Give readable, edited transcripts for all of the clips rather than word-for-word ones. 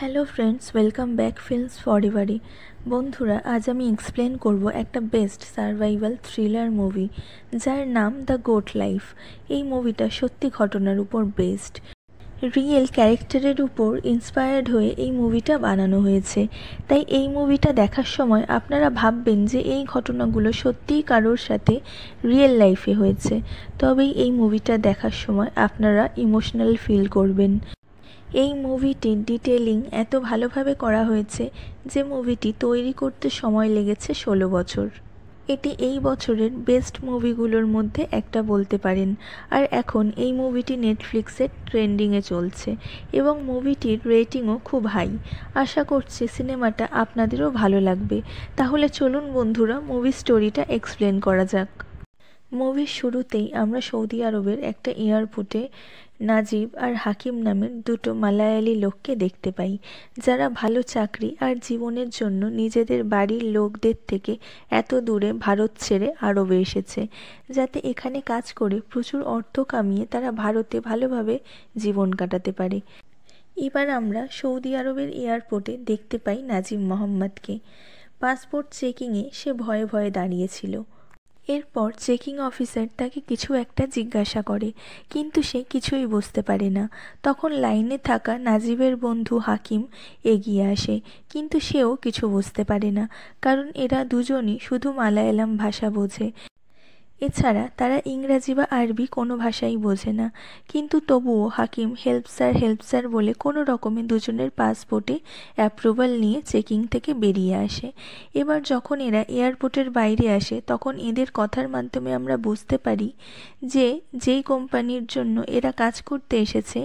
Hello friends, welcome back films ফরএভারে। বন্ধুরা, আজ আমি এক্সপ্লেন করব একটা বেস্ট সার্ভাইভাল থ্রিলার মুভি যার নাম দ্য গোট লাইফ। এই মুভিটা সত্যি ঘটনার উপর বেসড, রিয়েল ক্যারেক্টারের উপর ইন্সপায়ার্ড হয়ে এই মুভিটা বানানো হয়েছে। তাই এই মুভিটা দেখার সময় আপনারা ভাববেন যে এই ঘটনাগুলো সত্যিই কারোর সাথে রিয়েল লাইফে হয়েছে, তবেই এই মুভিটা দেখার সময় আপনারা ইমোশনাল ফিল করবেন। এই মুভিটির ডিটেলিং এত ভালোভাবে করা হয়েছে যে মুভিটি তৈরি করতে সময় লেগেছে 16 বছর। এটি এই বছরের বেস্ট মুভিগুলোর মধ্যে একটা বলতে পারেন। আর এখন এই মুভিটি নেটফ্লিক্সের ট্রেন্ডিংয়ে চলছে এবং মুভিটির রেটিংও খুব হাই। আশা করছি সিনেমাটা আপনাদেরও ভালো লাগবে। তাহলে চলুন বন্ধুরা, মুভি স্টোরিটা এক্সপ্লেন করা যাক। মুভির শুরুতেই আমরা সৌদি আরবের একটা এয়ারপোর্টে নাজিব আর হাকিম নামের দুটো মালায়ালি লোককে দেখতে পাই, যারা ভালো চাকরি আর জীবনের জন্য নিজেদের বাড়ির লোকদের থেকে এত দূরে ভারত ছেড়ে আরবে এসেছে, যাতে এখানে কাজ করে প্রচুর অর্থ কামিয়ে তারা ভারতে ভালোভাবে জীবন কাটাতে পারে। এবার আমরা সৌদি আরবের এয়ারপোর্টে দেখতে পাই নাজিব মোহাম্মদকে। পাসপোর্ট চেকিংয়ে সে ভয়ে ভয়ে দাঁড়িয়েছিল। এরপর চেকিং অফিসার তাকে কিছু একটা জিজ্ঞাসা করে, কিন্তু সে কিছুই বুঝতে পারে না। তখন লাইনে থাকা নাজিবের বন্ধু হাকিম এগিয়ে আসে, কিন্তু সেও কিছু বুঝতে পারে না, কারণ এরা দুজনই শুধু মালায়ালাম ভাষা বোঝে। এছাড়া তারা ইংরাজি বা আরবি কোনো ভাষাই বোঝে না। কিন্তু তবুও হাকিম হেল্প স্যার বলে কোনো রকমে দুজনের পাসপোর্টে অ্যাপ্রুভাল নিয়ে চেকিং থেকে বেরিয়ে আসে। এবার যখন এরা এয়ারপোর্টের বাইরে আসে, তখন এদের কথার মাধ্যমে আমরা বুঝতে পারি যে যেই কোম্পানির জন্য এরা কাজ করতে এসেছে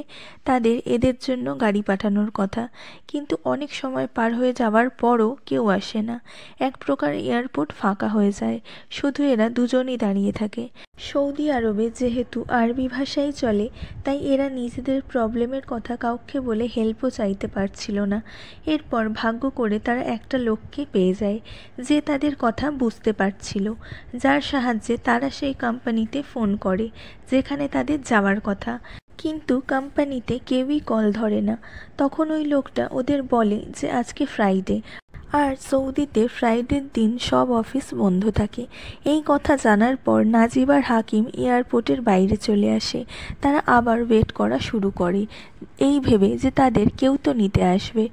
তাদের এদের জন্য গাড়ি পাঠানোর কথা। কিন্তু অনেক সময় পার হয়ে যাওয়ার পরও কেউ আসে না। এক প্রকার এয়ারপোর্ট ফাঁকা হয়ে যায়, শুধু এরা দুজনই দাঁড়িয়ে থাকে। সৌদি আরবে যেহেতু আরবি ভাষাই চলে, তাই এরা নিজেদের প্রবলেমের কথা কাউকে বলে হেল্পও চাইতে পারছিল না। এরপর ভাগ্য করে তারা একটা লোককে পেয়ে যায় যে তাদের কথা বুঝতে পারছিল, যার সাহায্যে তারা সেই কোম্পানিতে ফোন করে যেখানে তাদের যাওয়ার কথা। কিন্তু কোম্পানিতে কেউই কল ধরে না। তখন ওই লোকটা ওদের বলে যে আজকে ফ্রাইডে, আর সৌদিতে ফ্রাইডের দিন সব অফিস বন্ধ থাকে। এই কথা জানার পর নাজিব আর হাকিম এয়ারপোর্টের বাইরে চলে আসে। তারা আবার ওয়েট করা শুরু করে, এই ভেবে যে তাদের কেউ তো নিতে আসবে।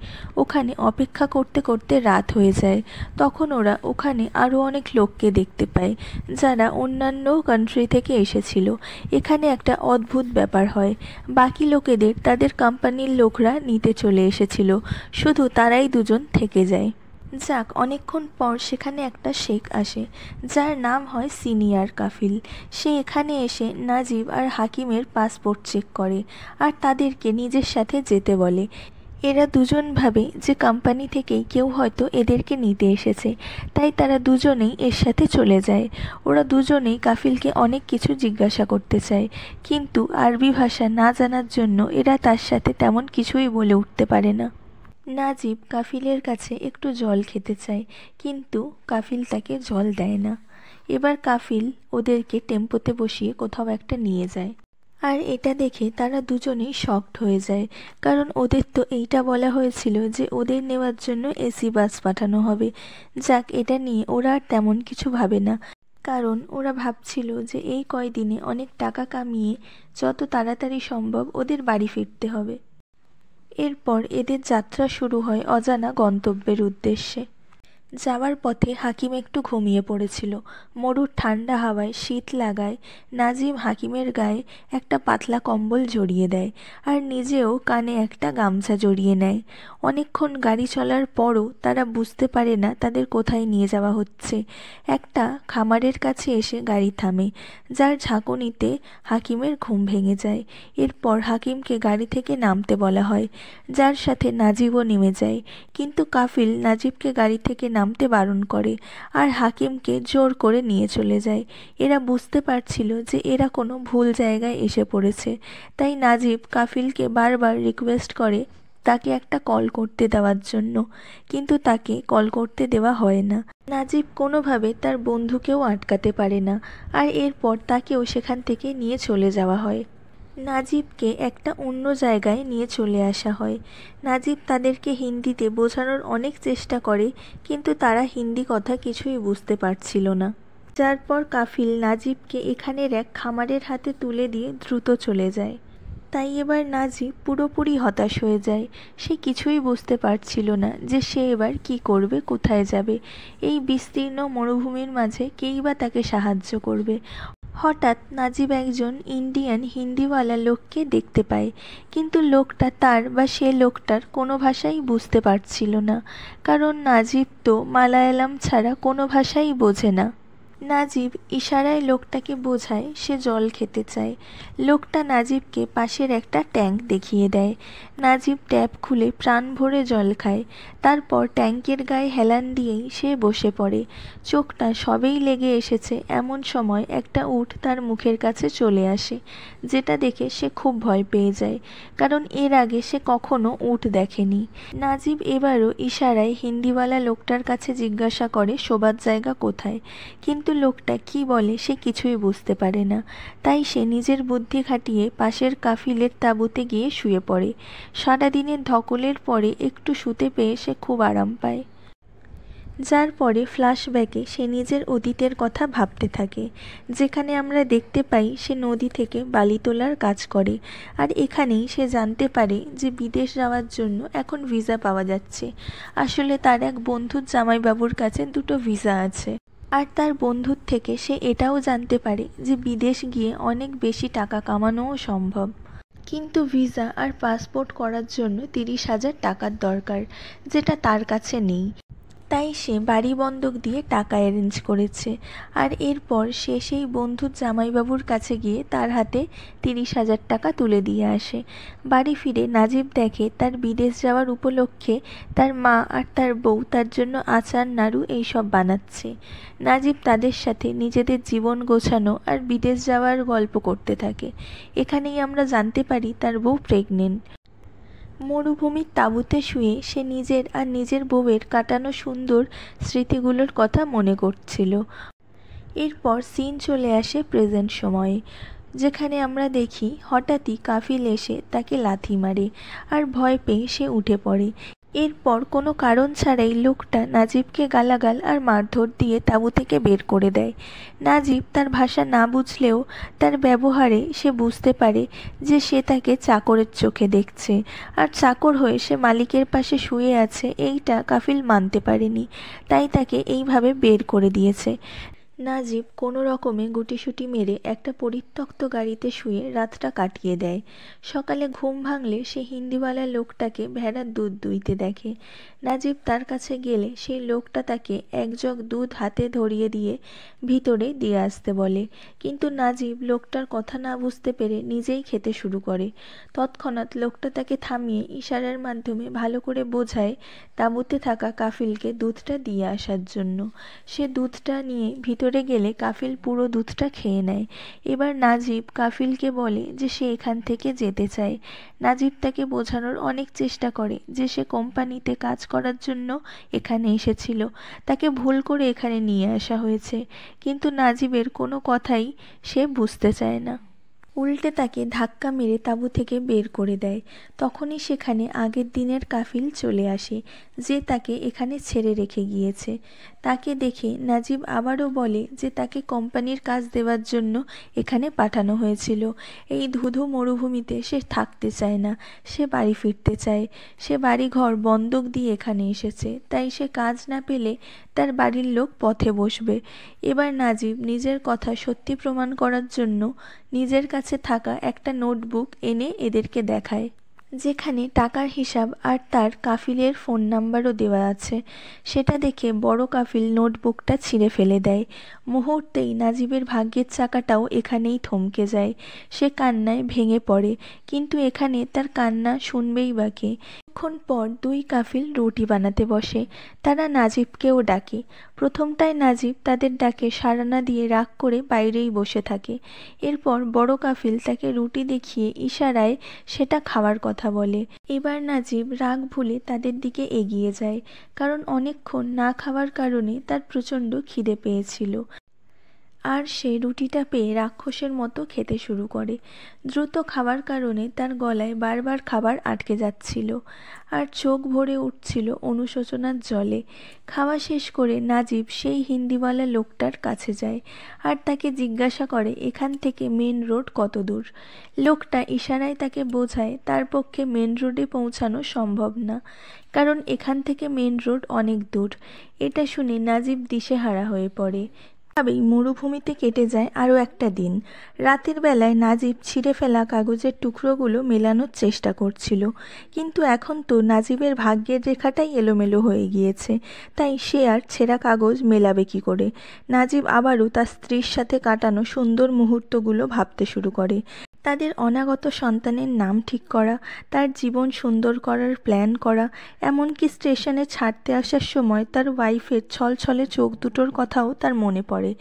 ওখানে অপেক্ষা করতে করতে রাত হয়ে যায়। তখন ওরা ওখানে আরও অনেক লোককে দেখতে পায় যারা অন্যান্য কান্ট্রি থেকে এসেছিল। এখানে একটা অদ্ভুত ব্যাপার হয়, বাকি লোকেদের তাদের কোম্পানির লোকরা নিতে চলে এসেছিল, শুধু তারাই দুজন থেকে যায়। যাক, অনেকক্ষণ পর সেখানে একটা শেখ আসে যার নাম হয় সিনিয়র কাফিল। সে এখানে এসে নাজিব আর হাকিমের পাসপোর্ট চেক করে আর তাদেরকে নিজের সাথে যেতে বলে। এরা দুজন ভাবে যে কোম্পানি থেকেই কেউ হয়তো এদেরকে নিতে এসেছে, তাই তারা দুজনেই এর সাথে চলে যায়। ওরা দুজনেই কাফিলকে অনেক কিছু জিজ্ঞাসা করতে চায়, কিন্তু আরবি ভাষা না জানার জন্য এরা তার সাথে তেমন কিছুই বলে উঠতে পারে না। নাজিব কাফিলের কাছে একটু জল খেতে চায়, কিন্তু কাফিল তাকে জল দেয় না। এবার কাফিল ওদেরকে টেম্পোতে বসিয়ে কোথাও একটা নিয়ে যায়, আর এটা দেখে তারা দুজনেই শকড হয়ে যায়, কারণ ওদের তো এইটা বলা হয়েছিল যে ওদের নেওয়ার জন্য এসি বাস পাঠানো হবে। যাক, এটা নিয়ে ওরা আর তেমন কিছু ভাবে না, কারণ ওরা ভাবছিল যে এই কয়দিনে অনেক টাকা কামিয়ে যত তাড়াতাড়ি সম্ভব ওদের বাড়ি ফিরতে হবে। এরপর এদের যাত্রা শুরু হয় অজানা গন্তব্যের উদ্দেশ্যে। যাওয়ার পথে হাকিম একটু ঘুমিয়ে পড়েছিল। মরুর ঠান্ডা হাওয়ায় শীত লাগায় নাজিম হাকিমের গায়ে একটা পাতলা কম্বল জড়িয়ে দেয়, আর নিজেও কানে একটা গামছা জড়িয়ে নেয়। অনেকক্ষণ গাড়ি চলার পরও তারা বুঝতে পারে না তাদের কোথায় নিয়ে যাওয়া হচ্ছে। একটা খামারের কাছে এসে গাড়ি থামে, যার ঝাঁকুনিতে হাকিমের ঘুম ভেঙে যায়। এরপর হাকিমকে গাড়ি থেকে নামতে বলা হয়, যার সাথে নাজিবও নেমে যায়। কিন্তু কাফিল নাজিবকে গাড়ি থেকে নামতে বারণ করে আর হাকিমকে জোর করে নিয়ে চলে যায়। এরা বুঝতে পারছিল যে এরা কোনো ভুল জায়গায় এসে পড়েছে, তাই নাজিব কাফিলকে বারবার রিকোয়েস্ট করে তাকে একটা কল করতে দেওয়ার জন্য, কিন্তু তাকে কল করতে দেওয়া হয় না। নাজিব কোনোভাবে তার বন্ধুকেও আটকাতে পারে না, আর এরপর তাকেও সেখান থেকে নিয়ে চলে যাওয়া হয়। নাজিবকে একটা অন্য জায়গায় নিয়ে চলে আসা হয়। নাজিব তাদেরকে হিন্দিতে বোঝানোর অনেক চেষ্টা করে, কিন্তু তারা হিন্দি কথা কিছুই বুঝতে পারছিল না। যার পর কাফিল নাজিবকে এখানের এক খামারের হাতে তুলে দিয়ে দ্রুত চলে যায়। তাই এবার নাজিব পুরোপুরি হতাশ হয়ে যায়। সে কিছুই বুঝতে পারছিল না যে সে এবার কি করবে, কোথায় যাবে। এই বিস্তীর্ণ মরুভূমির মাঝে কেই বা তাকে সাহায্য করবে। হঠাৎ নাজিব একজন ইন্ডিয়ান হিন্দিওয়ালা লোককে দেখতে পায়, কিন্তু লোকটা তার বা সে লোকটার কোনো ভাষাই বুঝতে পারছিল না, কারণ নাজিব তো মালায়ালাম ছাড়া কোনো ভাষাই বোঝে না। নাজিব ইশারায় লোকটাকে বোঝায় সে জল খেতে চায়। লোকটা নাজিবকে পাশের একটা ট্যাঙ্ক দেখিয়ে দেয়। নাজিব ট্যাপ খুলে প্রাণ ভরে জল খায়। তারপর ট্যাঙ্কের গায়ে হেলান দিয়েই সে বসে পড়ে। চোখটা সবেই লেগে এসেছে এমন সময় একটা উট তার মুখের কাছে চলে আসে, যেটা দেখে সে খুব ভয় পেয়ে যায়, কারণ এর আগে সে কখনো উট দেখেনি। নাজিব এবারও ইশারায় হিন্দিওয়ালা লোকটার কাছে জিজ্ঞাসা করে শোবার জায়গা কোথায়, কিন্তু লোকটা কি বলে সে কিছুই বুঝতে পারে না। তাই সে নিজের বুদ্ধি খাটিয়ে পাশের কাফিলের তাঁবুতে গিয়ে শুয়ে পড়ে। সারাদিনের ধকলের পরে একটু শুতে পেয়ে সে খুব আরাম পায়। যার পরে ফ্ল্যাশব্যাকে সে নিজের অতীতের কথা ভাবতে থাকে, যেখানে আমরা দেখতে পাই সে নদী থেকে বালি তোলার কাজ করে। আর এখানেই সে জানতে পারে যে বিদেশ যাওয়ার জন্য এখন ভিসা পাওয়া যাচ্ছে। আসলে তার এক বন্ধুর জামাইবাবুর কাছে দুটো ভিসা আছে। আর তার বন্ধুর থেকে সে এটাও জানতে পারে যে বিদেশ গিয়ে অনেক বেশি টাকা কামানোও সম্ভব, কিন্তু ভিসা আর পাসপোর্ট করার জন্য 30,000 টাকার দরকার, যেটা তার কাছে নেই। তাই সে বাড়ি বন্ধক দিয়ে টাকা অ্যারেঞ্জ করেছে। আর এরপর সে সেই বন্ধুর জামাইবাবুর কাছে গিয়ে তার হাতে 30,000 টাকা তুলে দিয়ে আসে। বাড়ি ফিরে নাজিব দেখে তার বিদেশ যাওয়ার উপলক্ষে তার মা আর তার বউ তার জন্য আচার, নাড়ু এইসব বানাচ্ছে। নাজিব তাদের সাথে নিজেদের জীবন গোছানো আর বিদেশ যাওয়ার গল্প করতে থাকে। এখানেই আমরা জানতে পারি তার বউ প্রেগনেন্ট। মরুভূমির তাঁবুতে শুয়ে সে নিজের আর নিজের বউয়ের কাটানো সুন্দর স্মৃতিগুলোর কথা মনে করছিল। এরপর সিন চলে আসে প্রেজেন্ট সময়ে, যেখানে আমরা দেখি হঠাৎই কাফিল এসে তাকে লাথি মারে আর ভয় পেয়ে সে উঠে পড়ে। এরপর কোনো কারণ ছাড়াই লোকটা নাজিবকে গালাগাল আর মারধর দিয়ে তাঁবু থেকে বের করে দেয়। নাজিব তার ভাষা না বুঝলেও তার ব্যবহারে সে বুঝতে পারে যে সে তাকে চাকরের চোখে দেখছে, আর চাকর হয়ে সে মালিকের পাশে শুয়ে আছে এইটা কাফিল মানতে পারেনি, তাই তাকে এইভাবে বের করে দিয়েছে। নাজিব কোনো রকমে গুটিসুটি মেরে একটা পরিত্যক্ত গাড়িতে শুয়ে রাতটা কাটিয়ে দেয়। সকালে ঘুম ভাঙলে সে হিন্দিওয়ালা লোকটাকে ভেড়ার দুধ দুইতে দেখে। নাজিব তার কাছে গেলে সেই লোকটা তাকে এক জগ দুধ হাতে ধরিয়ে দিয়ে ভিতরে দিয়ে আসতে বলে, কিন্তু নাজিব লোকটার কথা না বুঝতে পেরে নিজেই খেতে শুরু করে। তৎক্ষণাৎ লোকটা তাকে থামিয়ে ইশারার মাধ্যমে ভালো করে বোঝায় তাঁবুতে থাকা কাফিলকে দুধটা দিয়ে আসার জন্য। সে দুধটা নিয়ে ভিতরে গেলে কাফিল পুরো দুধটা খেয়ে নেয়। এবার নাজিব কাফিলকে বলে যে সে এখান থেকে যেতে চায়। নাজিব তাকে বোঝানোর অনেক চেষ্টা করে যে সে কোম্পানিতে কাজ করার জন্য এখানে এসেছিল, তাকে ভুল করে এখানে নিয়ে আসা হয়েছে, কিন্তু নাজিবের কোনো কথাই সে বুঝতে চায় না। উল্টে তাকে ধাক্কা মেরে তাঁবু থেকে বের করে দেয়। তখনই সেখানে আগের দিনের কাফিল চলে আসে, যে তাকে এখানে ছেড়ে রেখে গিয়েছে। তাকে দেখে নাজিব আবারও বলে যে তাকে কোম্পানির কাজ দেওয়ার জন্য এখানে পাঠানো হয়েছিল। এই ধুধু মরুভূমিতে সে থাকতে চায় না, সে বাড়ি ফিরতে চায়। সে বাড়িঘর বন্ধক দিয়ে এখানে এসেছে, তাই সে কাজ না পেলে তার বাড়ির লোক পথে বসবে। এবার নাজিব নিজের কথা সত্যি প্রমাণ করার জন্য নিজের কাছে থাকা একটা নোটবুক এনে এদেরকে দেখায়, যেখানে টাকার হিসাব আর তার কাফিলের ফোন নাম্বারও দেওয়া আছে। সেটা দেখে বড় কাফিল নোটবুকটা ছিঁড়ে ফেলে দেয়। মুহূর্তেই নাজিবের ভাগ্যের চাকাটাও এখানেই থমকে যায়। সে কান্নায় ভেঙে পড়ে, কিন্তু এখানে তার কান্না শুনবেই বা কে। কিছুক্ষণ পর দুই কাফিল রুটি বানাতে বসে। তারা নাজিবকেও ডাকে। প্রথমটায় নাজিব তাদের ডাকে সাড়া না দিয়ে রাগ করে বাইরেই বসে থাকে। এরপর বড় কাফিল তাকে রুটি দেখিয়ে ইশারায় সেটা খাওয়ার কথা বলে। এবার নাজিব রাগ ভুলে তাদের দিকে এগিয়ে যায়, কারণ অনেকক্ষণ না খাওয়ার কারণে তার প্রচণ্ড খিদে পেয়েছিল। আর সে রুটিটা পেয়ে রাক্ষসের মতো খেতে শুরু করে। দ্রুত খাওয়ার কারণে তার গলায় বারবার খাবার আটকে যাচ্ছিল আর চোখ ভরে উঠছিল অনুশোচনার জলে। খাওয়া শেষ করে নাজিব সেই হিন্দিওয়ালা লোকটার কাছে যায় আর তাকে জিজ্ঞাসা করে এখান থেকে মেন রোড কত দূর। লোকটা ইশারায় তাকে বোঝায় তার পক্ষে মেন রোডে পৌঁছানো সম্ভব না, কারণ এখান থেকে মেন রোড অনেক দূর। এটা শুনে নাজিব দিশেহারা হয়ে পড়ে। এভাবেই মরুভূমিতে কেটে যায় আরও একটা দিন। রাতের বেলায় নাজিব ছিঁড়ে ফেলা কাগজের টুকরোগুলো মেলানোর চেষ্টা করছিল, কিন্তু এখন তো নাজিবের ভাগ্যের রেখাটাই এলোমেলো হয়ে গিয়েছে, তাই সে আর ছেঁড়া কাগজ মেলাবে কী করে। নাজিব আবারও তার স্ত্রীর সাথে কাটানো সুন্দর মুহূর্তগুলো ভাবতে শুরু করে। তাদের অনাগত সন্তানের নাম ঠিক করা, তার জীবন সুন্দর করার প্ল্যান করা, এমনকি স্টেশনে ছাড়তে আসার সময় তার ওয়াইফের ছলছলে চোখ দুটোর কথাও তার মনে পড়ে।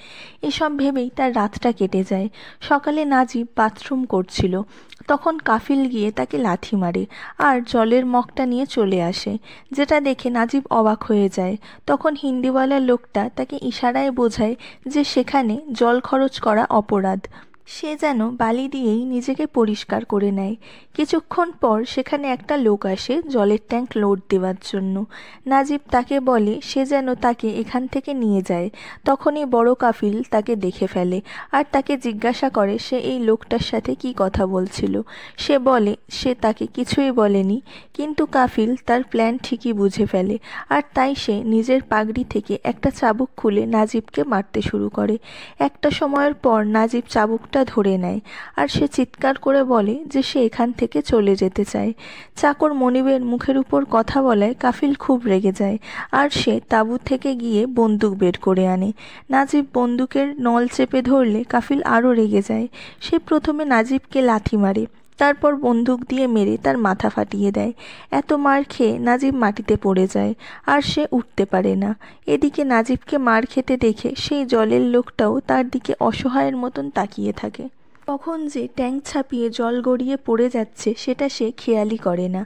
এসব ভেবেই তার রাতটা কেটে যায়। সকালে নাজিব বাথরুম করছিল, তখন কাফিল গিয়ে তাকে লাথি মারে আর জলের মগটা নিয়ে চলে আসে, যেটা দেখে নাজিব অবাক হয়ে যায়। তখন হিন্দিওয়ালা লোকটা তাকে ইশারায় বোঝায় যে সেখানে জল খরচ করা অপরাধ। সে যেন বালি দিয়েই নিজেকে পরিষ্কার করে নেয়। কিছুক্ষণ পর সেখানে একটা লোক আসে জলের ট্যাঙ্ক লোড দেওয়ার জন্য। নাজিব তাকে বলে সে যেন তাকে এখান থেকে নিয়ে যায়। তখনই বড় কাফিল তাকে দেখে ফেলে আর তাকে জিজ্ঞাসা করে সে এই লোকটার সাথে কি কথা বলছিল। সে বলে সে তাকে কিছুই বলেনি, কিন্তু কাফিল তার প্ল্যান ঠিকই বুঝে ফেলে আর তাই সে নিজের পাগড়ি থেকে একটা চাবুক খুলে নাজিবকে মারতে শুরু করে। একটা সময়ের পর নাজিব চাবুকটা ধরে নেয় আর সে চিৎকার করে বলে যে সে এখান থেকে চলে যেতে চায়। চাকর মনিবের মুখের উপর কথা বলায় কাফিল খুব রেগে যায় আর সে তাঁবু থেকে গিয়ে বন্দুক বের করে আনে। নাজিব বন্দুকের নল চেপে ধরলে কাফিল আরও রেগে যায়। সে প্রথমে নাজিবকে লাথি মারে, তারপর বন্দুক দিয়ে মেরে তার মাথা ফাটিয়ে দেয়। এত মার খেয়ে নাজিব মাটিতে পড়ে যায় আর সে উঠতে পারে না। এদিকে নাজিবকে মার খেতে দেখে সেই জলের লোকটাও তার দিকে অসহায়ের মতন তাকিয়ে থাকে। কখন যে ট্যাঙ্ক ছাপিয়ে জল গড়িয়ে পড়ে যাচ্ছে সেটা সে খেয়ালই করে না।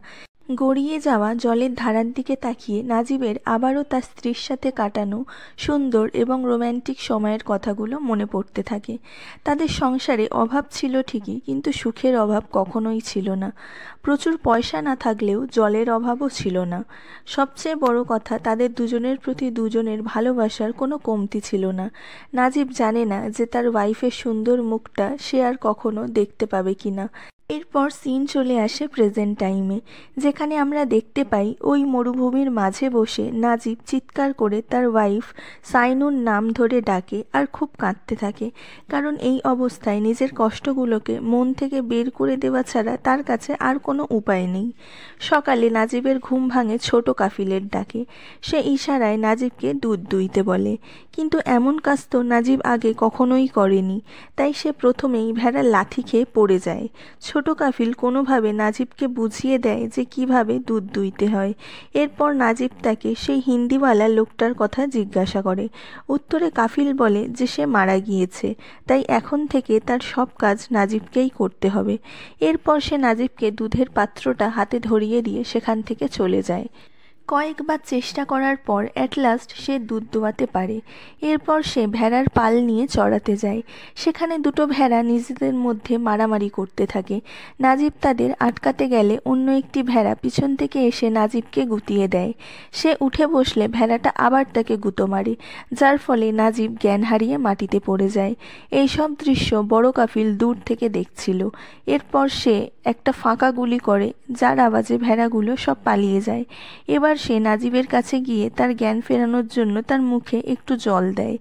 গড়িয়ে যাওয়া জলের ধারার দিকে তাকিয়ে নাজিবের আবারও তার স্ত্রীর সাথে কাটানো সুন্দর এবং রোম্যান্টিক সময়ের কথাগুলো মনে পড়তে থাকে। তাদের সংসারে অভাব ছিল ঠিকই, কিন্তু সুখের অভাব কখনোই ছিল না। প্রচুর পয়সা না থাকলেও জলের অভাবও ছিল না। সবচেয়ে বড় কথা, তাদের দুজনের প্রতি দুজনের ভালোবাসার কোনো কমতি ছিল না। নাজিব জানে না যে তার ওয়াইফের সুন্দর মুখটা সে আর কখনো দেখতে পাবে কিনা। এরপর সিন চলে আসে প্রেজেন্ট টাইমে, যেখানে আমরা দেখতে পাই ওই মরুভূমির মাঝে বসে নাজিব চিৎকার করে তার ওয়াইফ সাইনুর নাম ধরে ডাকে আর খুব কাঁদতে থাকে, কারণ এই অবস্থায় নিজের কষ্টগুলোকে মন থেকে বের করে দেওয়া ছাড়া তার কাছে আর কোনো উপায় নেই। সকালে নাজিবের ঘুম ভাঙে ছোট কাফিলের ডাকে। সে ইশারায় নাজিবকে দুধ দুইতে বলে, কিন্তু এমন কাজ তো নাজিব আগে কখনোই করেনি, তাই সে প্রথমেই ভেড়ার লাথি খেয়ে পড়ে যায়। ছোট কাফিল কোনোভাবে নাজিবকে বুঝিয়ে দেয় যে কিভাবে দুধ দুইতে হয়। এরপর নাজিব তাকে সেই হিন্দিওয়ালা লোকটার কথা জিজ্ঞাসা করে। উত্তরে কাফিল বলে যে সে মারা গিয়েছে, তাই এখন থেকে তার সব কাজ নাজিবকেই করতে হবে। এরপর সে নাজিবকে দুধের পাত্রটা হাতে ধরিয়ে দিয়ে সেখান থেকে চলে যায়। কয়েকবার চেষ্টা করার পর অ্যাট লাস্ট সে দুধ দোয়াতে পারে। এরপর সে ভেড়ার পাল নিয়ে চড়াতে যায়। সেখানে দুটো ভেড়া নিজেদের মধ্যে মারামারি করতে থাকে। নাজিব তাদের আটকাতে গেলে অন্য একটি ভেড়া পিছন থেকে এসে নাজিবকে গুতিয়ে দেয়। সে উঠে বসলে ভেড়াটা আবার তাকে গুঁতো মারে, যার ফলে নাজিব জ্ঞান হারিয়ে মাটিতে পড়ে যায়। এই সব দৃশ্য বড় কাফিল দূর থেকে দেখছিল। এরপর সে একটা ফাঁকা গুলি করে, যার আওয়াজে ভেড়াগুলো সব পালিয়ে যায়। এবার সে নাজিবের কাছে গিয়ে তার জ্ঞান ফেরানোর জন্য তার মুখে একটু জল দেয়।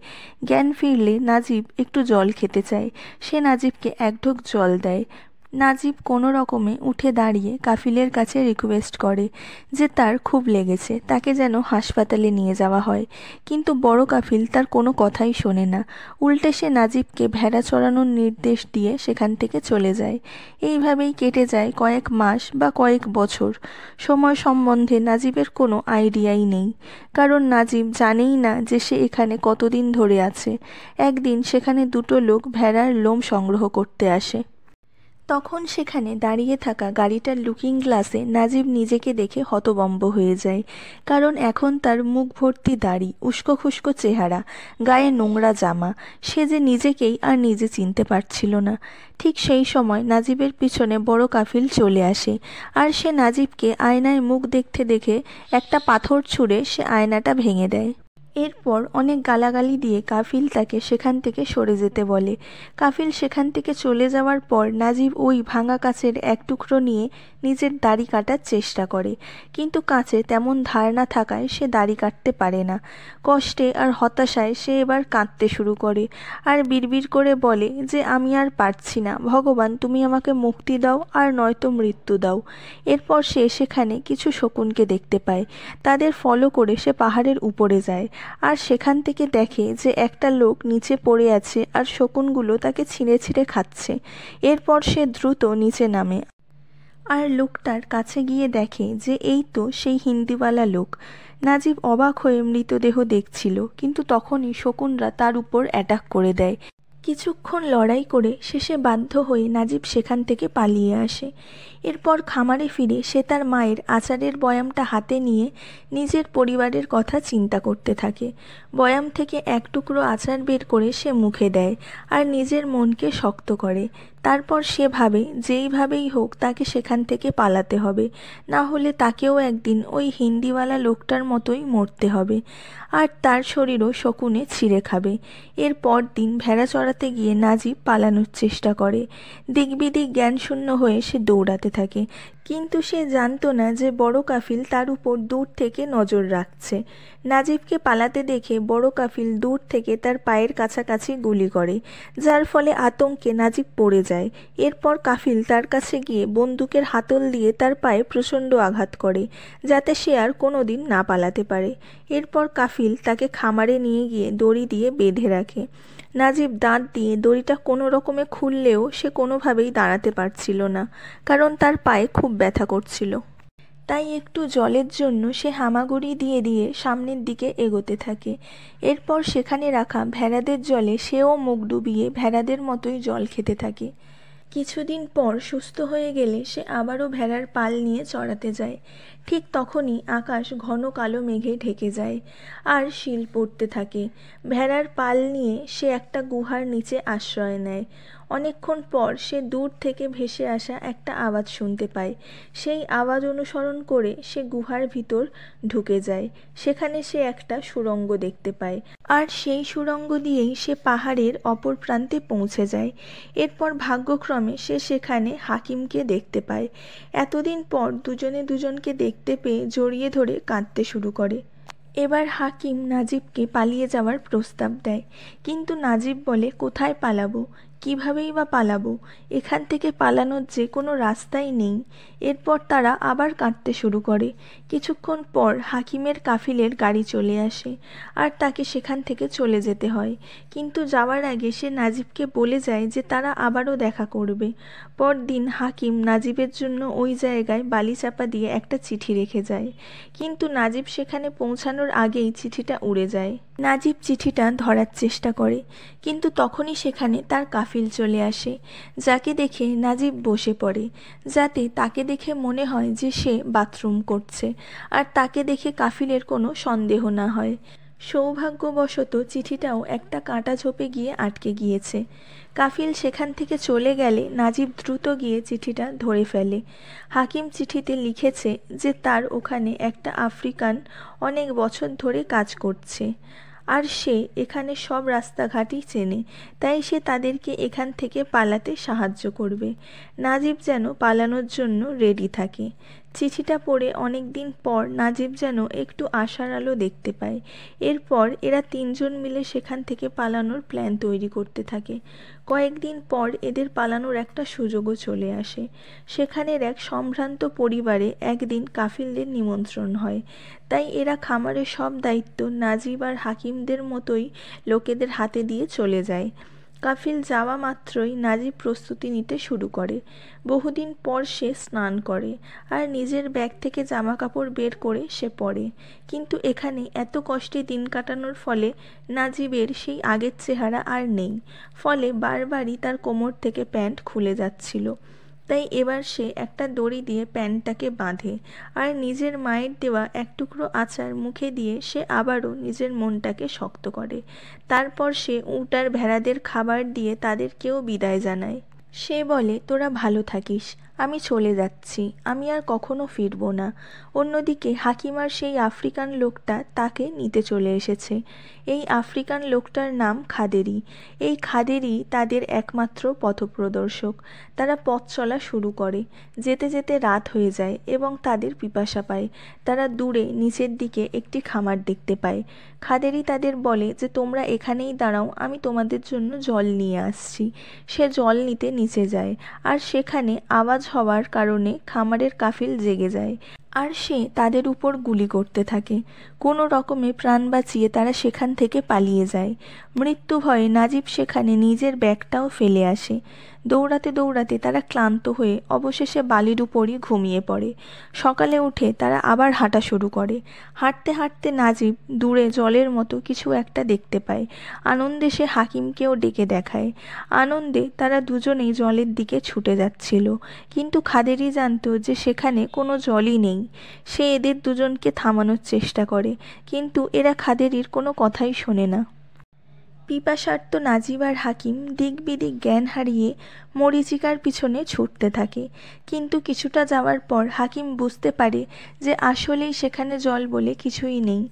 জ্ঞান ফিরলে নাজিব একটু জল খেতে চায়। সে নাজিবকে এক ঢোক জল দেয়। নাজিব কোনো রকমে উঠে দাঁড়িয়ে কাফিলের কাছে রিকোয়েস্ট করে যে তার খুব লেগেছে, তাকে যেন হাসপাতালে নিয়ে যাওয়া হয়, কিন্তু বড় কাফিল তার কোনো কথাই শোনে না। উল্টে সে নাজিবকে ভেড়া চড়ানোর নির্দেশ দিয়ে সেখান থেকে চলে যায়। এইভাবেই কেটে যায় কয়েক মাস বা কয়েক বছর। সময় সম্বন্ধে নাজিবের কোনো আইডিয়াই নেই, কারণ নাজিব জানেই না যে সে এখানে কতদিন ধরে আছে। একদিন সেখানে দুটো লোক ভেড়ার লোম সংগ্রহ করতে আসে। তখন সেখানে দাঁড়িয়ে থাকা গাড়িটার লুকিং গ্লাসে নাজিব নিজেকে দেখে হতভম্ব হয়ে যায়, কারণ এখন তার মুখ ভর্তি দাড়ি, উস্কো খুস্কো চেহারা, গায়ে নোংরা জামা, সে যে নিজেকেই আর নিজে চিনতে পারছিল না। ঠিক সেই সময় নাজিবের পিছনে বড় কাফিল চলে আসে, আর সে নাজিবকে আয়নায় মুখ দেখতে দেখে একটা পাথর ছুঁড়ে সে আয়নাটা ভেঙে দেয়। এরপর অনেক গালাগালি দিয়ে কাফিল তাকে সেখান থেকে সরে যেতে বলে। কাফিল সেখান থেকে চলে যাওয়ার পর নাজিব ওই ভাঙা কাচের এক টুকরো নিয়ে নিজের দাড়ি কাটার চেষ্টা করে, কিন্তু কাঁচে তেমন ধার না থাকায় সে দাড়ি কাটতে পারে না। কষ্টে আর হতাশায় সে এবার কাঁদতে শুরু করে আর বিড়বিড় করে বলে যে আমি আর পারছি না, ভগবান তুমি আমাকে মুক্তি দাও আর নয়তো মৃত্যু দাও। এরপর সে সেখানে কিছু শকুনকে দেখতে পায়, তাদের ফলো করে সে পাহাড়ের উপরে যায় আর সেখান থেকে দেখে যে একটা লোক নিচে পড়ে আছে আর শকুনগুলো তাকে ছিঁড়ে ছিঁড়ে খাচ্ছে। এরপর সে দ্রুত নিচে নামে আর লোকটার কাছে গিয়ে দেখে যে এই তো সেই হিন্দিওয়ালা লোক। নাজিব অবাক হয়ে মৃতদেহ দেখছিল, কিন্তু তখনই শকুনরা তার উপর অ্যাটাক করে দেয়। কিছুক্ষণ লড়াই করে শেষে বাধ্য হয়ে নাজিব সেখান থেকে পালিয়ে আসে। এরপর খামারে ফিরে সে তার মায়ের আচারের বয়ামটা হাতে নিয়ে নিজের পরিবারের কথা চিন্তা করতে থাকে। বয়াম থেকে এক টুকরো আচার বের করে সে মুখে দেয় আর নিজের মনকে শক্ত করে। তারপর সে ভাবে যেইভাবেই হোক তাকে সেখান থেকে পালাতে হবে, না হলে তাকেও একদিন ওই হিন্দিওয়ালা লোকটার মতোই মরতে হবে, আর তার শরীরও শকুনে ছিঁড়ে খাবে। এর পর দিন ভেড়া চড়াতে গিয়ে নাজিব পালানোর চেষ্টা করে। দিকবিদিক জ্ঞানশূন্য হয়ে সে দৌড়াতে থাকে, কিন্তু সে জানতো না যে বড় কাফিল তার উপর দূর থেকে নজর রাখছে। নাজিবকে পালাতে দেখে বড় কাফিল দূর থেকে তার পায়ের কাছাকাছি গুলি করে, যার ফলে আতঙ্কে নাজিব পড়ে যায়। এরপর কাফিল তার কাছে গিয়ে বন্দুকের হাতল দিয়ে তার পায়ে প্রচণ্ড আঘাত করে, যাতে সে আর কোনোদিন না পালাতে পারে। এরপর কাফিল তাকে খামারে নিয়ে গিয়ে দড়ি দিয়ে বেঁধে রাখে। নাজিব দাঁত দিয়ে দড়িটা কোনো রকমে খুললেও সে কোনোভাবেই দাঁড়াতে পারছিল না, কারণ তার পায়ে খুব ব্যথা করছিল। তাই একটু জলের জন্য সে হামাগুড়ি দিয়ে দিয়ে সামনের দিকে এগোতে থাকে। এরপর সেখানে রাখা ভেড়াদের জলে সেও মুখ ডুবিয়ে ভেড়াদের মতোই জল খেতে থাকে। কিছুদিন পর সুস্থ হয়ে গেলে সে আবারও ভেড়ার পাল নিয়ে চড়াতে যায়। ঠিক তখনই আকাশ ঘন কালো মেঘে ঢেকে যায় আর শিল পড়তে থাকে। ভেড়ার পাল নিয়ে সে একটা গুহার নিচে আশ্রয় নেয়। অনেকক্ষণ পর সে দূর থেকে ভেসে আসা একটা আওয়াজ শুনতে পায়। সেই আওয়াজ অনুসরণ করে সে গুহার ভিতর ঢুকে যায়। সেখানে সে একটা সুড়ঙ্গ দেখতে পায়, আর সেই সুড়ঙ্গ দিয়েই সে পাহাড়ের অপর প্রান্তে পৌঁছে যায়। এরপর ভাগ্যক্রমে সে সেখানে হাকিমকে দেখতে পায়। এতদিন পর দুজনে দুজনকে দেখতে পেয়ে জড়িয়ে ধরে কাঁদতে শুরু করে। এবার হাকিম নাজিবকে পালিয়ে যাওয়ার প্রস্তাব দেয়, কিন্তু নাজিব বলে কোথায় পালাবো, কিভাবেই বা পালাবো, এখান থেকে পালানোর যে কোনো রাস্তাই নেই। এরপর তারা আবার কাঁদতে শুরু করে। কিছুক্ষণ পর হাকিমের কাফিলের গাড়ি চলে আসে আর তাকে সেখান থেকে চলে যেতে হয়, কিন্তু যাওয়ার আগে সে নাজিবকে বলে যায় যে তারা আবারও দেখা করবে। পরদিন হাকিম নাজিবের জন্য ওই জায়গায় বালি চাপা দিয়ে একটা চিঠি রেখে যায়, কিন্তু নাজিব সেখানে পৌঁছানোর আগেই চিঠিটা উড়ে যায়। নাজিব চিঠিটা ধরার চেষ্টা করে, কিন্তু তখনই সেখানে তার কাফিল চলে আসে, যাকে দেখে নাজিব বসে পড়ে, যাতে তাকে দেখে মনে হয় যে সে বাথরুম করছে আর তাকে দেখে কাফিলের কোনো সন্দেহ না হয়। সৌভাগ্যবশত চিঠিটাও একটা কাঁটা ঝোপে গিয়ে আটকে গিয়েছে। কাফিল সেখান থেকে চলে গেলে নাজিব দ্রুত গিয়ে চিঠিটা ধরে ফেলে। হাকিম চিঠিতে লিখেছে যে তার ওখানে একটা আফ্রিকান অনেক বছর ধরে কাজ করছে, আর সে এখানে সব রাস্তাঘাটই চেনে, তাই সে তাদেরকে এখান থেকে পালাতে সাহায্য করবে। নাজিব যেন পালানোর জন্য রেডি থাকে। চিঠিটা পড়ে অনেক দিন পর নাজিব যেন একটু আশার আলো দেখতে পায়। এরপর এরা তিনজন মিলে সেখান থেকে পালানোর প্ল্যান তৈরি করতে থাকে। কয়েকদিন পর এদের পালানোর একটা সুযোগও চলে আসে। সেখানের এক সম্ভ্রান্ত পরিবারে একদিন কাফিলদের নিমন্ত্রণ হয়, তাই এরা খামারের সব দায়িত্ব নাজিব আর হাকিমদের মতোই লোকেদের হাতে দিয়ে চলে যায়। কাফিল যাওয়া মাত্রই নাজিব প্রস্তুতি নিতে শুরু করে। বহুদিন পর সে স্নান করে আর নিজের ব্যাগ থেকে জামা কাপড় বের করে সে পরে, কিন্তু এখানে এত কষ্টে দিন কাটানোর ফলে নাজিবের সেই আগের চেহারা আর নেই, ফলে বারবারই তার কোমর থেকে প্যান্ট খুলে যাচ্ছিল। তাই এবার সে একটা দড়ি দিয়ে প্যান্টটাকে বাঁধে আর নিজের মায়ের দেওয়া এক টুকরো আচার মুখে দিয়ে সে আবারও নিজের মনটাকে শক্ত করে। তারপর সে উট আর ভেড়াদের খাবার দিয়ে তাদেরকেও বিদায় জানায়। সে বলে, তোরা ভালো থাকিস, আমি চলে যাচ্ছি, আমি আর কখনো ফিরবো না। অন্যদিকে হাকিমার সেই আফ্রিকান লোকটা তাকে নিতে চলে এসেছে। এই আফ্রিকান লোকটার নাম খাদেরি। এই খাদেরি তাদের একমাত্র পথপ্রদর্শক। তারা পথ চলা শুরু করে। যেতে যেতে রাত হয়ে যায় এবং তাদের পিপাসা পায়। তারা দূরে নিচের দিকে একটি খামার দেখতে পায়। খাদেরি তাদের বলে যে তোমরা এখানেই দাঁড়াও, আমি তোমাদের জন্য জল নিয়ে আসছি। সে জল নিতে নিচে যায় আর সেখানে আওয়াজ হওয়ার কারণে খামারের কাফিল জেগে যায় আর সে তাদের উপর গুলি করতে থাকে। কোনো রকমে প্রাণ বাঁচিয়ে তারা সেখান থেকে পালিয়ে যায়। মৃত্যু ভয়ে নাজিব সেখানে নিজের ব্যাগটাও ফেলে আসে। দৌড়াতে দৌড়াতে তারা ক্লান্ত হয়ে অবশেষে বালির উপরই ঘুমিয়ে পড়ে। সকালে উঠে তারা আবার হাঁটা শুরু করে। হাঁটতে হাঁটতে নাজিব দূরে জলের মতো কিছু একটা দেখতে পায়। আনন্দে সে হাকিমকেও ডেকে দেখায়। আনন্দে তারা দুজনেই জলের দিকে ছুটে যাচ্ছিল, কিন্তু খাদেরি জানতো যে সেখানে কোনো জলই নেই। সে এদের দুজনকে থামানোর চেষ্টা করে, কিন্তু এরা খাদেরির কোনো কথাই শোনে না। পিপাসার্ত নাজিব আর হাকিম দিক বিদিক জ্ঞান হারিয়ে মরীচিকার পিছনে ছুটতে থাকে। কিন্তু কিছুটা যাওয়ার পর হাকিম বুঝতে পারে যে আসলেই সেখানে জল বলে কিছুই নেই,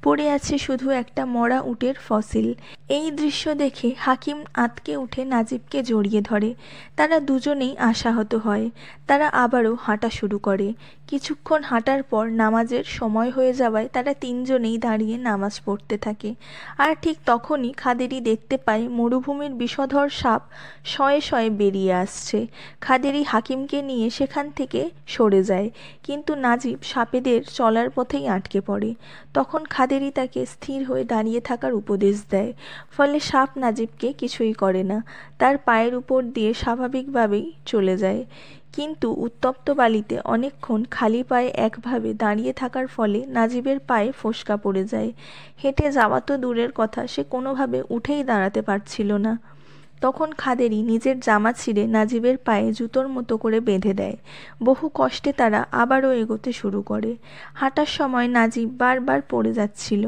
পড়ে আছে শুধু একটা মরা উটের ফসিল। এই দৃশ্য দেখে হাকিম আঁতকে উঠে নাজিবকে জড়িয়ে ধরে। তারা দুজনেই আশাহত হয়। তারা আবারও হাঁটা শুরু করে। কিছুক্ষণ হাঁটার পর নামাজের সময় হয়ে যাওয়ায় তারা তিনজনেই দাঁড়িয়ে নামাজ পড়তে থাকে। আর ঠিক তখনই খাদেরি দেখতে পায় মরুভূমির বিষধর সাপ শয়ে শয়ে বেরিয়ে আসছে। খাদেরি হাকিমকে নিয়ে সেখান থেকে সরে যায়, কিন্তু নাজিব সাপেদের চলার পথেই আটকে পড়ে। তখন খাদেরি তাকে স্থির হয়ে দাঁড়িয়ে থাকার উপদেশ দেয়। ফলে সাপ নাজিবকে কিছুই করে না, তার পায়ের উপর দিয়ে স্বাভাবিকভাবেই চলে যায়। কিন্তু উত্তপ্ত বালিতে অনেকক্ষণ খালি পায়ে একভাবে দাঁড়িয়ে থাকার ফলে নাজিবের পায়ে ফোস্কা পড়ে যায়। হেঁটে যাওয়া তো দূরের কথা, সে কোনোভাবে উঠেই দাঁড়াতে পারছিল না। তখন খাদেরি নিজের জামা ছিঁড়ে নাজিবের পায়ে জুতোর মতো করে বেঁধে দেয়। বহু কষ্টে তারা আবারও এগোতে শুরু করে। হাঁটার সময় নাজিব বারবার পড়ে যাচ্ছিল।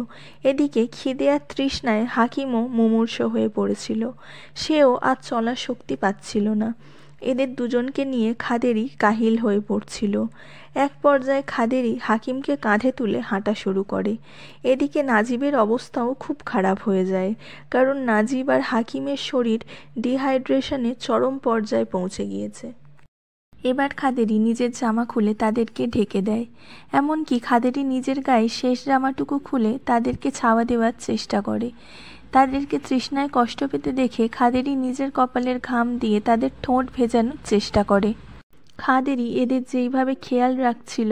এদিকে খিদে আর তৃষ্ণায় হাকিমও মুমূর্ষু হয়ে পড়েছিল। সেও আজ চলার শক্তি পাচ্ছিল না। এদের দুজনকে নিয়ে খাদেরি কাহিল হয়ে পড়ছিল। এক পর্যায়ে খাদেরি হাকিমকে কাঁধে তুলে হাঁটা শুরু করে। এদিকে নাজিবের অবস্থাও খুব খারাপ হয়ে যায়, কারণ নাজিব আর হাকিমের শরীর ডিহাইড্রেশনের চরম পর্যায়ে পৌঁছে গিয়েছে। এবার খাদেরি নিজের জামা খুলে তাদেরকে ঢেকে দেয়। এমনকি খাদেরি নিজের গায়ে শেষ জামাটুকু খুলে তাদেরকে ছাওয়া দেওয়ার চেষ্টা করে। তাদেরকে তৃষ্ণায় কষ্ট পেতে দেখে খাদেরি নিজের কপালের ঘাম দিয়ে তাদের ঠোঁট ভেজানোর চেষ্টা করে। খাদেরি এদের যেইভাবে খেয়াল রাখছিল,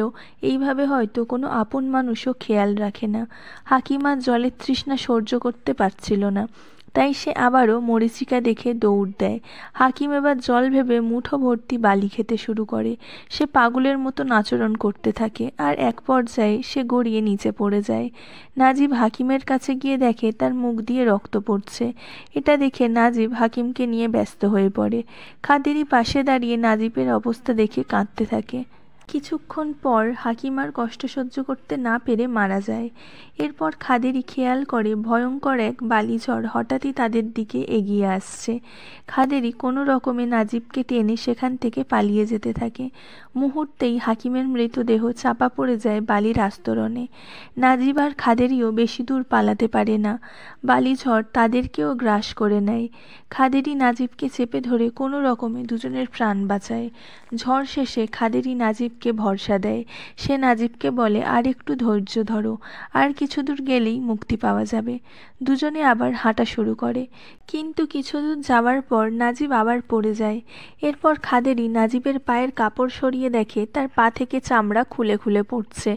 এইভাবে হয়তো কোনো আপন মানুষও খেয়াল রাখে না। হাকিম আর জলের তৃষ্ণা সহ্য করতে পারছিল না, তাই সে আবারও মরীচিকা দেখে দৌড় দেয়। হাকিম এবার জল ভেবে মুঠো ভর্তি বালি খেতে শুরু করে। সে পাগলের মতো আচরণ করতে থাকে আর এক পর্যায়ে সে গড়িয়ে নিচে পড়ে যায়। নাজিব হাকিমের কাছে গিয়ে দেখে তার মুখ দিয়ে রক্ত পড়ছে। এটা দেখে নাজিব হাকিমকে নিয়ে ব্যস্ত হয়ে পড়ে। খাদেরি পাশে দাঁড়িয়ে নাজিবের অবস্থা দেখে কাঁদতে থাকে। কিছুক্ষণ পর হাকিম আর কষ্ট সহ্য করতে না পেরে মারা যায়। এরপর খাদেরি খেয়াল করে ভয়ঙ্কর এক বালিঝড় হঠাৎই তাদের দিকে এগিয়ে আসছে। খাদেরি কোনো রকমে নাজিবকে টেনে সেখান থেকে পালিয়ে যেতে থাকে। মুহূর্তেই হাকিমের মৃতদেহ চাপা পড়ে যায় বালির আস্তরণে। নাজিব আর খাদেরিও বেশি দূর পালাতে পারে না। বালিঝড় তাদেরকেও গ্রাস করে নেয়। খাদেরি নাজিবকে চেপে ধরে কোনো রকমে দুজনের প্রাণ বাঁচায়। ঝড় শেষে খাদেরি নাজিবকে ভরসা দেয়। সে নাজিবকে বলে, আর একটু ধৈর্য ধরো, আর কিছু দূর গেলেই মুক্তি পাওয়া যাবে। দুজনে আবার হাঁটা শুরু করে, কিন্তু কিছু দূর যাওয়ার পর নাজিব আবার পড়ে যায়। এরপর খাদেরি নাজিবের পায়ের কাপড় সরিয়ে দেখে তার পা থেকে চামড়া খুলে খুলে পড়ছে।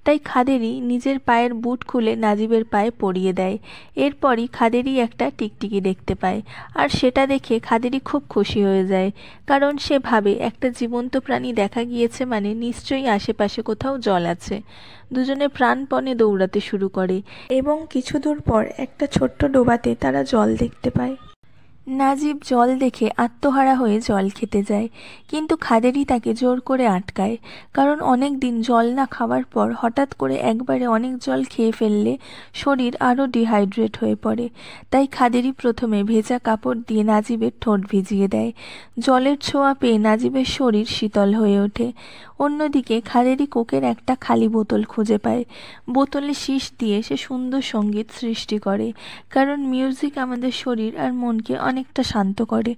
তাই খাদেরি নিজের পায়ের বুট খুলে নাজিবের পায়ে পরিয়ে দেয়। এরপরই খাদেরি একটা টিকটিকি দেখতে পায়, আর সেটা দেখে খাদেরি খুব খুশি হয়ে যায়, কারণ সে ভাবে একটা জীবন্ত প্রাণী দেখা গিয়েছে মানে নিশ্চয়ই আশেপাশে কোথাও জল আছে। দুজনে প্রাণপণে দৌড়াতে শুরু করে এবং কিছু দূর পর একটা ছোট্ট ডোবাতে তারা জল দেখতে পায়। নাজিব জল দেখে আত্মহারা হয়ে জল খেতে যায়, কিন্তু খাদেরি তাকে জোর করে আটকায়, কারণ অনেক দিন জল না খাওয়ার পর হঠাৎ করে একবারে অনেক জল খেয়ে ফেললে শরীর আরও ডিহাইড্রেট হয়ে পড়ে। তাই খাদেরি প্রথমে ভেজা কাপড় দিয়ে নাজিবের ঠোঁট ভিজিয়ে দেয়। জলের ছোঁয়া পেয়ে নাজিবের শরীর শীতল হয়ে ওঠে। অন্যদিকে খাদেরি কোকের একটা খালি বোতল খুঁজে পায়। বোতলে শীষ দিয়ে সে সুন্দর সঙ্গীত সৃষ্টি করে, কারণ মিউজিক আমাদের শরীর আর মনকে অনেকটা শান্ত করে।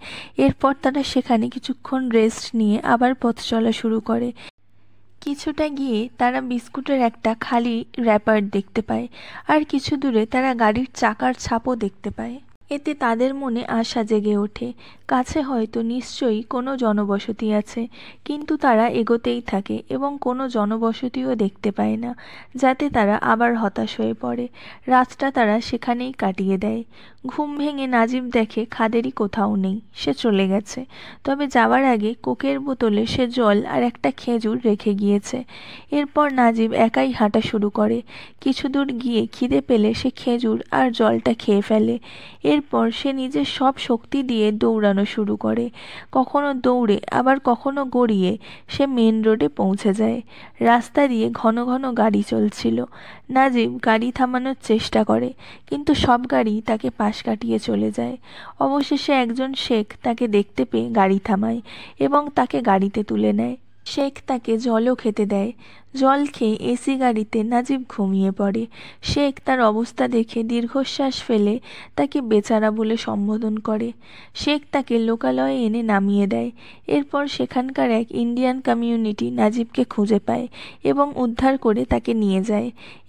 এরপর তারা সেখানে কিছুক্ষণ রেস্ট নিয়ে আবার পথ চলা শুরু করে। কিছুটা গিয়ে তারা বিস্কুটের একটা খালি র্যাপার দেখতে পায়, আর কিছু দূরে তারা গাড়ির চাকার ছাপও দেখতে পায়। এতে তাদের মনে আশা জেগে ওঠে, কাছে হয়তো নিশ্চয়ই কোনো জনবসতি আছে, কিন্তু তারা এগোতেই থাকে এবং কোনো জনবসতিও দেখতে পায় না, যাতে তারা আবার হতাশ হয়ে পড়ে। রাতটা তারা সেখানেই কাটিয়ে দেয়। ঘুম ভেঙে নাজিব দেখে খাদেরি কোথাও নেই, সে চলে গেছে। তবে যাওয়ার আগে কোকের বোতলে সে জল আর একটা খেজুর রেখে গিয়েছে। এরপর নাজিব একাই হাঁটা শুরু করে। কিছু দূর গিয়ে খিদে পেলে সে খেজুর আর জলটা খেয়ে ফেলে। এরপর সে নিজের সব শক্তি দিয়ে দৌড়ানো শুরু করে। কখনো দৌড়ে আবার কখনো গড়িয়ে সে মেন রোডে পৌঁছে যায়। রাস্তা দিয়ে ঘন ঘন গাড়ি চলছিল। নাজিব গাড়ি থামানোর চেষ্টা করে, কিন্তু সব গাড়ি তাকে পাশ কাটিয়ে চলে যায়। অবশেষে একজন শেখ তাকে দেখতে পেয়ে গাড়ি থামায় এবং তাকে গাড়িতে তুলে নেয়। শেখ তাকে জলও খেতে দেয়। জল খেয়ে এসি গাড়িতে নাজিব ঘুমিয়ে পড়ে। শেখ তার অবস্থা দেখে দীর্ঘশ্বাস ফেলে তাকে বেচারা বলে সম্বোধন করে। শেখ তাকে লোকালয়ে এনে নামিয়ে দেয়। এরপর সেখানকার এক ইন্ডিয়ান কমিউনিটি নাজিবকে খুঁজে পায় এবং উদ্ধার করে তাকে নিয়ে যায়।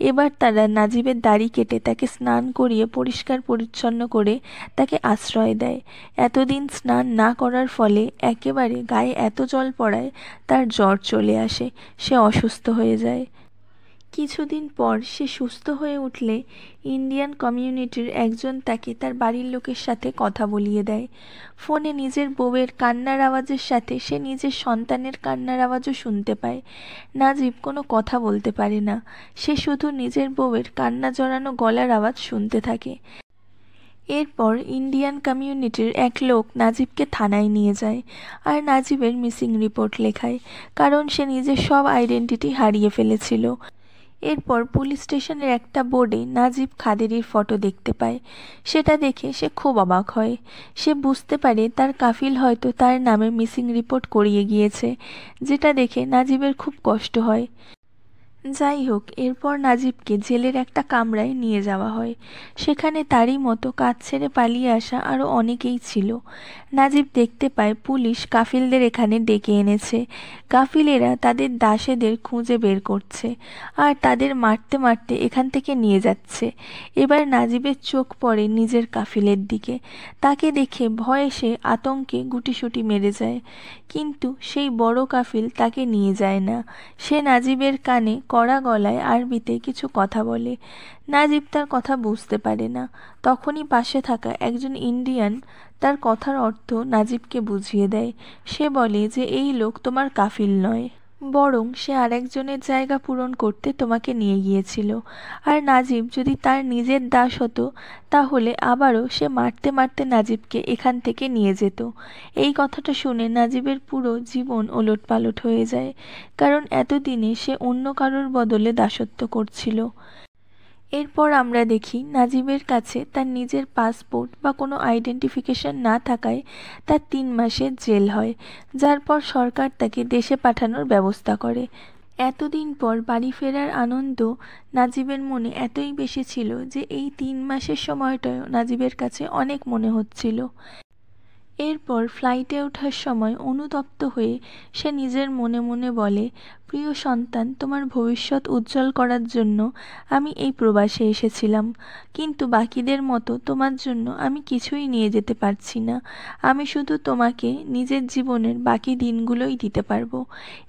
এবার তারা নাজিবের দাড়ি কেটে তাকে স্নান করিয়ে পরিষ্কার পরিচ্ছন্ন করে তাকে আশ্রয় দেয়। এতদিন স্নান না করার ফলে একেবারে গায়ে এত জল পড়ায় তার জ্বর চলে আসে, সে অসুস্থ হয়ে যায়। কিছুদিন পর সে সুস্থ হয়ে উঠলে ইন্ডিয়ান কমিউনিটির একজন তাকে তার বাড়ির লোকের সাথে কথা বলিয়ে দেয়। ফোনে নিজের বউয়ের কান্নার আওয়াজের সাথে সে নিজের সন্তানের কান্নার আওয়াজও শুনতে পায়। নাজিব কোনো কথা বলতে পারে না, সে শুধু নিজের বউয়ের কান্না জড়ানো গলার আওয়াজ শুনতে থাকে। এরপর ইন্ডিয়ান কমিউনিটির এক লোক নাজিবকে থানায় নিয়ে যায় আর নাজিবের মিসিং রিপোর্ট লেখায়, কারণ সে নিজের সব আইডেন্টিটি হারিয়ে ফেলেছিল। এরপর পুলিশ স্টেশনের একটা বোর্ডে নাজিব খাদেরির ফটো দেখতে পায়। সেটা দেখে সে খুব অবাক হয়। সে বুঝতে পারে তার কাফিল হয়তো তার নামে মিসিং রিপোর্ট করিয়ে গিয়েছে, যেটা দেখে নাজিবের খুব কষ্ট হয়। যাই হোক, এরপর নাজিবকে জেলের একটা কামরায় নিয়ে যাওয়া হয়। সেখানে তারই মতো কাজ ছেড়ে পালিয়ে আসা আরও অনেকেই ছিল। নাজিব দেখতে পায় পুলিশ কাফিলদের এখানে ডেকে এনেছে। কাফিলেরা তাদের দাসেদের খুঁজে বের করছে আর তাদের মারতে মারতে এখান থেকে নিয়ে যাচ্ছে। এবার নাজিবের চোখ পড়ে নিজের কাফিলের দিকে। তাকে দেখে ভয়ে সে আতঙ্কে গুটিসুটি মেরে যায়, কিন্তু সেই বড় কাফিল তাকে নিয়ে যায় না। সে নাজিবের কানে কড়া গলায় আরবিতে কিছু কথা বলে। নাজিব তার কথা বুঝতে পারে না। তখনই পাশে থাকা একজন ইন্ডিয়ান তার কথার অর্থ নাজিবকে বুঝিয়ে দেয়। সে বলে যে এই লোক তোমার কাফিল নয়, বরং সে আরেকজনের জায়গা পূরণ করতে তোমাকে নিয়ে গিয়েছিল। আর নাজিব যদি তার নিজের দাস হতো, তাহলে আবারও সে মারতে মারতে নাজিবকে এখান থেকে নিয়ে যেত। এই কথাটা শুনে নাজিবের পুরো জীবন ওলটপালট হয়ে যায়, কারণ এতদিনে সে অন্য কারোর বদলে দাসত্ব করছিল। এরপর আমরা দেখি নাজিবের কাছে তার নিজের পাসপোর্ট বা কোনো আইডেন্টিফিকেশন না থাকায় তার 3 মাসের জেল হয়, যার পর সরকার তাকে দেশে পাঠানোর ব্যবস্থা করে। এতদিন পর বাড়ি ফেরার আনন্দ নাজিবের মনে এতই বেশি ছিল যে এই 3 মাসের সময়টাও নাজিবের কাছে অনেক মনে হচ্ছিল। এরপর ফ্লাইটে ওঠার সময় অনুতপ্ত হয়ে সে নিজের মনে মনে বলে, প্রিয় সন্তান, তোমার ভবিষ্যৎ উজ্জ্বল করার জন্য আমি এই প্রবাসে এসেছিলাম, কিন্তু বাকিদের মতো তোমার জন্য আমি কিছুই নিয়ে যেতে পারছি না। আমি শুধু তোমাকে নিজের জীবনের বাকি দিনগুলোই দিতে পারবো।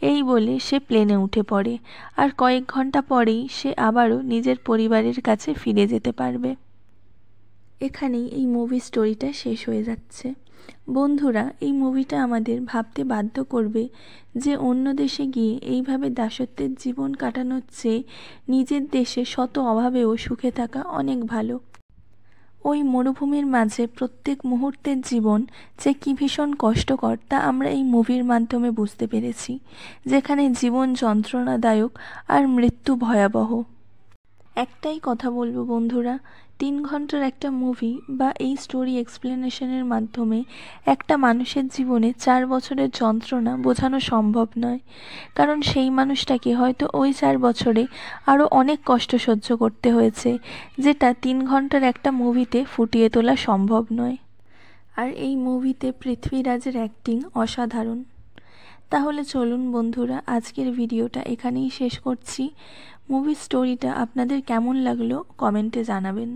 এই বলে সে প্লেনে উঠে পড়ে, আর কয়েক ঘন্টা পরেই সে আবারও নিজের পরিবারের কাছে ফিরে যেতে পারবে। এখানেই এই মুভি স্টোরিটা শেষ হয়ে যাচ্ছে। বন্ধুরা, এই মুভিটা আমাদের ভাবতে বাধ্য করবে যে অন্য দেশে গিয়ে এইভাবে দাসত্বের জীবন কাটানোর চেয়ে নিজের দেশে শত অভাবেও সুখে থাকা অনেক ভালো। ওই মরুভূমির মাঝে প্রত্যেক মুহূর্তের জীবন যে কী ভীষণ কষ্টকর তা আমরা এই মুভির মাধ্যমে বুঝতে পেরেছি, যেখানে জীবন যন্ত্রণাদায়ক আর মৃত্যু ভয়াবহ। একটাই কথা বলবো বন্ধুরা, 3 ঘন্টার একটা মুভি বা এই স্টোরি এক্সপ্লেনেশনের মাধ্যমে একটা মানুষের জীবনে 4 বছরের যন্ত্রণা বোঝানো সম্ভব নয়, কারণ সেই মানুষটাকে হয়তো ওই 4 বছরে আরও অনেক কষ্ট সহ্য করতে হয়েছে, যেটা 3 ঘন্টার একটা মুভিতে ফুটিয়ে তোলা সম্ভব নয়। আর এই মুভিতে পৃথ্বীরাজের অ্যাক্টিং অসাধারণ। তাহলে চলুন বন্ধুরা, আজকের ভিডিওটা এখানেই শেষ করছি। মুভির স্টোরিটা আপনাদের কেমন লাগলো কমেন্টে জানাবেন।